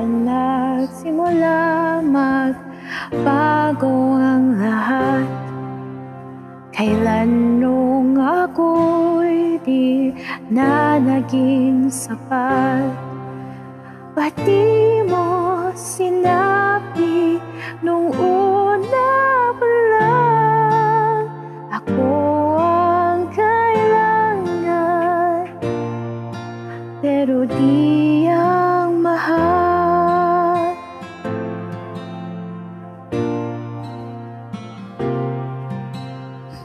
Saan nagsimula magbago ang lahat? Kailan nung ako'y di na naging sapat? Ba't di mo sinabi nung una pa lang ako ang kailangan, pero di ang mahal?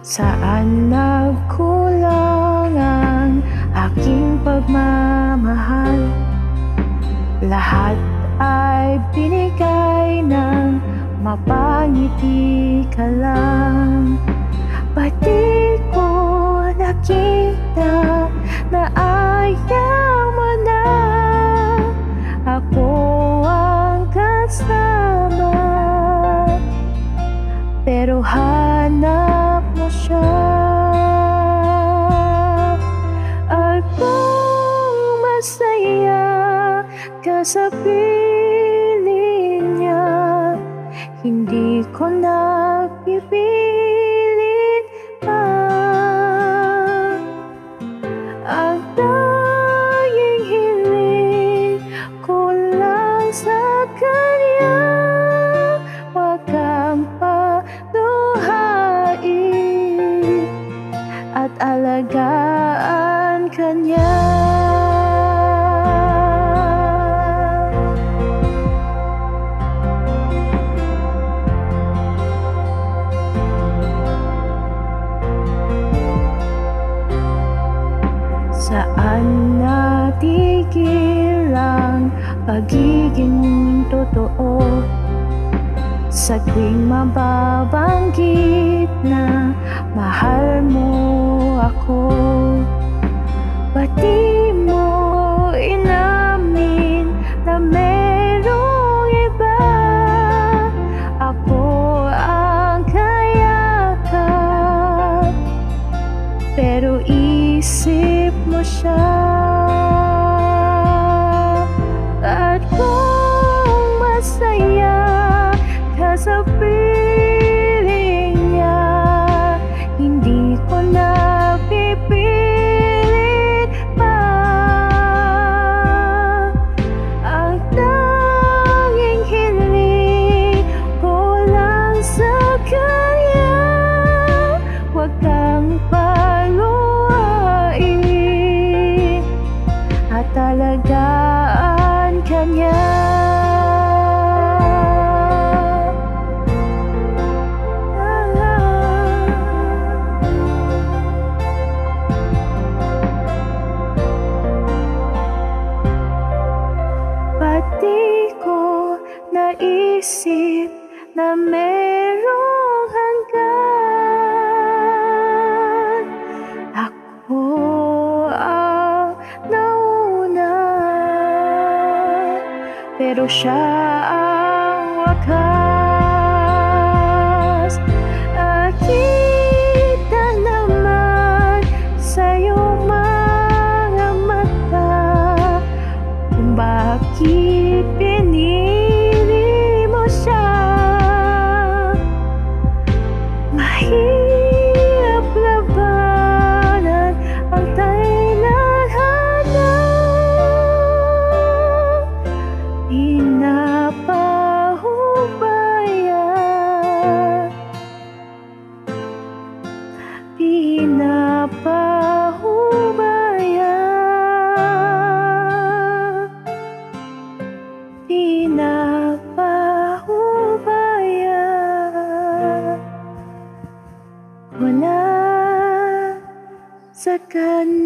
Saan nagkulang ang aking pagmamahal? Lahat ay binigay ng mapangiti ka lang. Ba't di ko nakita na ayaw mo na ako ang kasama, pero hanap mo siya? At kung masaya ka sa piling niya, hindi ko na pipilit pa. Ang tanging hiling ko lang sa kanya, wag kang paluhain at alagaan kanya. Saan natigil ang pagiging totoo? Sa tuwing mababanggit na mahal mo ako, ba't di mo inamin na merong iba? Ako ang kayakap, pero isip mo siya. At kung masaya ka sa piling niya, hindi ko na pipilit pa. Ang tanging hiling ko lang sa kanya, wag kang paluhain at alagaan kanya. Ba't di ko naisip na merong hanggan? Ako ang nauna, pero siya ang wakas. Nakita naman sa iyong mga mata kung bakit pinili mo siya. Mahirap labanan ang tadhana, pinapahubaya, pinapahubaya, pinapahubaya. Wala sa kanya.